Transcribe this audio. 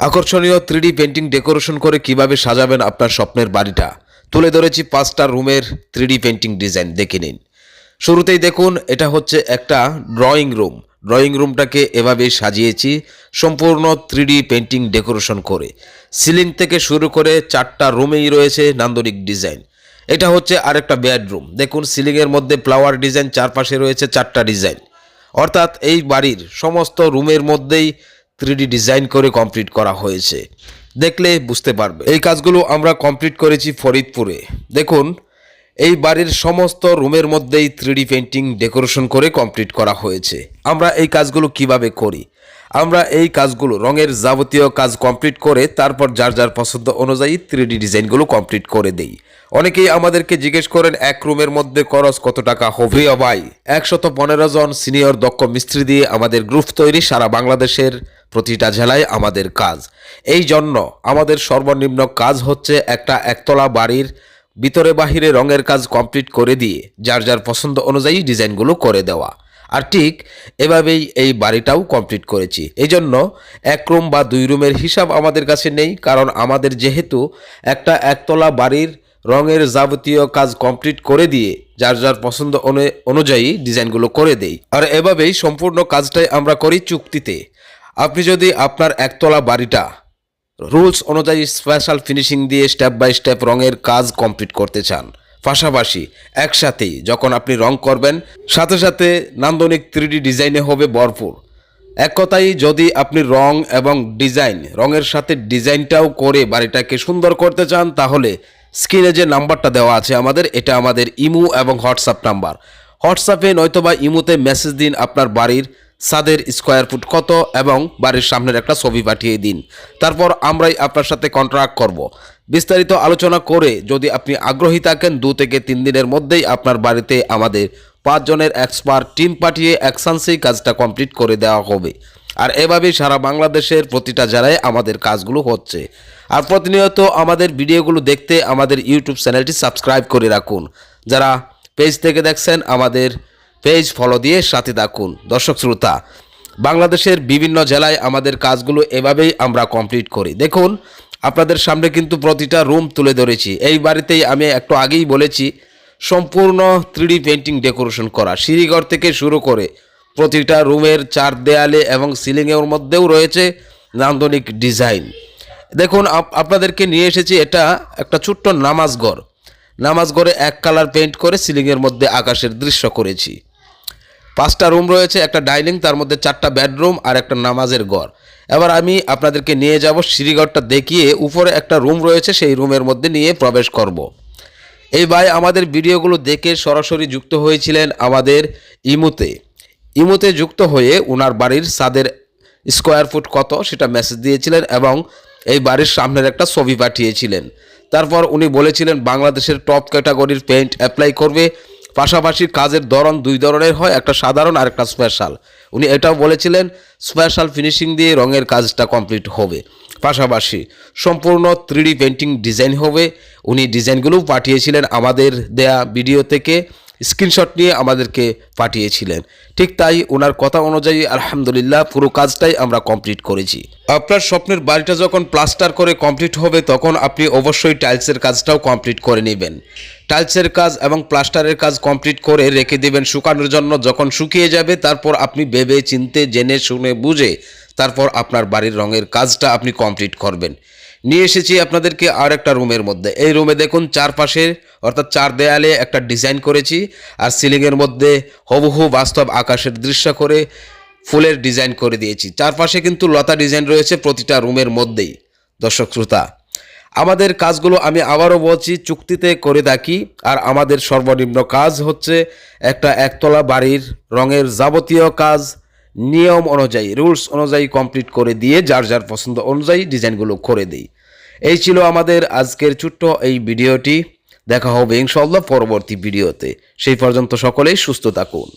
আকর্ষণীয় 3D painting decoration করে কিভাবে সাজাবেন আপনার স্বপ্নের বাড়িটা তুলে ধরেছি 5টা রুমের 3D পেন্টিং ডিজাইন দেখে নিন। শুরুতেই দেখুন, এটা হচ্ছে একটা ড্রয়িং রুম। ড্রয়িং রুমটাকে এভাবে সাজিয়েছি সম্পূর্ণ 3D পেন্টিং ডেকোরেশন করে। সিলিং থেকে শুরু করে 4টা রুমেই রয়েছে নান্দনিক ডিজাইন। এটা হচ্ছে আরেকটা বেডরুম। দেখুন, সিলিংয়ের মধ্যে ফ্লাওয়ার ডিজাইন, চারপাশে রয়েছে 4টা ডিজাইন। অর্থাৎ এই বাড়ির সমস্ত রুমের মধ্যেই 3D ডিজাইন করে কমপ্লিট করা হয়েছে। দেখলে বুঝতে পারবে। এই কাজগুলো আমরা কমপ্লিট করেছি ফরিদপুরে। দেখুন, এই বাড়ির সমস্ত রুমের মধ্যেই 3D পেন্টিং ডেকোরেশন করে কমপ্লিট করা হয়েছে। আমরা এই কাজগুলো কিভাবে করি? আমরা এই কাজগুলো রঙের যাবতীয় কাজ কমপ্লিট করে তারপর যার যার পছন্দ অনুযায়ী 3D ডিজাইনগুলো কমপ্লিট করে দেই। অনেকেই আমাদেরকে জিজ্ঞেস করেন এক রুমের মধ্যে খরচ কত টাকা হবে? ভাই, 115 জন সিনিয়র দক্ষ মিস্ত্রি দিয়ে আমাদের গ্রুপ তৈরি। সারা বাংলাদেশের প্রতিটা জেলায় আমাদের কাজ। এই জন্য আমাদের সর্বনিম্ন কাজ হচ্ছে একটা একতলা বাড়ির ভিতরে বাহিরে রঙের কাজ কমপ্লিট করে দিয়ে যার যার পছন্দ অনুযায়ী ডিজাইনগুলো করে দেওয়া। আর ঠিক এভাবেই এই বাড়িটাও কমপ্লিট করেছি। এই জন্য 1 রুম বা 2 রুমের হিসাব আমাদের কাছে নেই, কারণ আমাদের যেহেতু একটা একতলা বাড়ির রঙের যাবতীয় কাজ কমপ্লিট করে দিয়ে যার যার পছন্দ অনুযায়ী ডিজাইনগুলো করে দেই। আর এভাবেই সম্পূর্ণ কাজটাই আমরা করি চুক্তিতে। আপনি যদি আপনার একতলা বাড়িটা রুলস অনুযায়ী স্পেশাল ফিনিশিং দিয়ে স্টেপ বাই স্টেপ রঙের কাজ কমপ্লিট করতে চান, পাশাপাশি একসাথেই যখন আপনি রং করবেন সাথে সাথে নান্দনিক 3D ডিজাইনে হবে ভরপুর। এক কথায়, যদি আপনি রং এবং ডিজাইন, রঙের সাথে ডিজাইনটাও করে বাড়িটাকে সুন্দর করতে চান, তাহলে স্ক্রিনে যে নাম্বারটা দেওয়া আছে আমাদের, এটা আমাদের ইমো এবং হোয়াটসঅ্যাপ নাম্বার। হোয়াটসঅ্যাপে নয়তোবা ইমোতে মেসেজ দিন আপনার বাড়ির ছাদের স্কোয়ার ফুট কত এবং বাড়ির সামনের একটা ছবি পাঠিয়ে দিন। তারপর আমরাই আপনার সাথে কন্ট্রাক্ট করব। বিস্তারিত আলোচনা করে যদি আপনি আগ্রহী থাকেন, 2 থেকে 3 দিনের মধ্যেই আপনার বাড়িতে আমাদের 5 জনের এক্সপার্ট টিম পাঠিয়ে একসাথেই কাজটা কমপ্লিট করে দেওয়া হবে। আর এভাবেই সারা বাংলাদেশের প্রতিটা জেলায় আমাদের কাজগুলো হচ্ছে। আর প্রতিনিয়ত আমাদের ভিডিওগুলো দেখতে আমাদের ইউটিউব চ্যানেলটি সাবস্ক্রাইব করে রাখুন। যারা পেজ থেকে দেখছেন, আমাদের পেজ ফলো দিয়ে সাথে থাকুন। দর্শক শ্রোতা, বাংলাদেশের বিভিন্ন জেলায় আমাদের কাজগুলো এভাবেই আমরা কমপ্লিট করি। দেখুন, আপনাদের সামনে কিন্তু প্রতিটা রুম তুলে ধরেছি। এই বাড়িতেই আমি একটু আগেই বলেছি সম্পূর্ণ 3D পেন্টিং ডেকোরেশন করা। সিঁড়িঘর থেকে শুরু করে প্রতিটা রুমের 4 দেয়ালে এবং সিলিংয়ের মধ্যেও রয়েছে নান্দনিক ডিজাইন। দেখুন, আপনাদেরকে নিয়ে এসেছি এটা একটা ছোট্ট নামাজঘর। নামাজঘরে 1 কালার পেন্ট করে সিলিংয়ের মধ্যে আকাশের দৃশ্য করেছি। 5টা রুম রয়েছে, একটা ডাইনিং, তার মধ্যে 4টা বেডরুম আর একটা নামাজের ঘর। এবার আমি আপনাদেরকে নিয়ে যাব সিঁড়িঘরটা দেখিয়ে। উপরে একটা রুম রয়েছে, সেই রুমের মধ্যে নিয়ে প্রবেশ করব। এই ভাই আমাদের ভিডিওগুলো দেখে সরাসরি যুক্ত হয়েছিলেন আমাদের ইমোতে যুক্ত হয়ে ওনার বাড়ির ছাদের স্কোয়ার ফুট কত সেটা মেসেজ দিয়েছিলেন এবং এই বাড়ির সামনের একটা ছবি পাঠিয়েছিলেন। তারপর উনি বলেছিলেন বাংলাদেশের টপ ক্যাটাগরির পেইন্ট অ্যাপ্লাই করবে, পাশাপাশি কাজের ধরন 2 ধরনের হয়, একটা সাধারণ আর একটা স্পেশাল। উনি এটাও বলেছিলেন স্পেশাল ফিনিশিং দিয়ে রঙের কাজটা কমপ্লিট হবে, পাশাপাশি সম্পূর্ণ 3D পেন্টিং ডিজাইন হবে। উনি ডিজাইনগুলোও পাঠিয়েছিলেন আমাদের দেয়া ভিডিও থেকে, স্ক্রিনশট নিয়ে আমাদেরকে পাঠিয়েছিলেন। ঠিক তাই ওনার কথা অনুযায়ী আলহামদুলিল্লাহ পুরো কাজটাই আমরা কমপ্লিট করেছি। আপনার স্বপ্নের বাড়িটা যখন প্লাস্টার করে কমপ্লিট হবে, তখন আপনি অবশ্যই টাইলসের কাজটাও কমপ্লিট করে নেবেন। টাইলসের কাজ এবং প্লাস্টারের কাজ কমপ্লিট করে রেখে দেবেন শুকানোর জন্য। যখন শুকিয়ে যাবে, তারপর আপনি ভেবে চিন্তে জেনে শুনে বুঝে তারপর আপনার বাড়ির রঙের কাজটা আপনি কমপ্লিট করবেন। নিয়ে এসেছি আপনাদেরকে আর একটা রুমের মধ্যে। এই রুমে দেখুন, চারপাশে অর্থাৎ 4 দেয়ালে একটা ডিজাইন করেছি, আর সিলিংয়ের মধ্যে হুবহু বাস্তব আকাশের দৃশ্য করে ফুলের ডিজাইন করে দিয়েছি। চারপাশে কিন্তু লতা ডিজাইন রয়েছে প্রতিটা রুমের মধ্যেই। দর্শক শ্রোতা, আমাদের কাজগুলো আমি আবারও বলছি চুক্তিতে করে থাকি। আর আমাদের সর্বনিম্ন কাজ হচ্ছে একটা একতলা বাড়ির রঙের যাবতীয় কাজ নিয়ম অনুযায়ী, রুলস অনুযায়ী কমপ্লিট করে দিয়ে যার যার পছন্দ অনুযায়ী ডিজাইনগুলো করে দেই। এই ছিল আমাদের আজকের ছোট্ট এই ভিডিওটি। দেখা হবে ইনশাআল্লাহ পরবর্তী ভিডিওতে। সেই পর্যন্ত সকলেই সুস্থ থাকুন।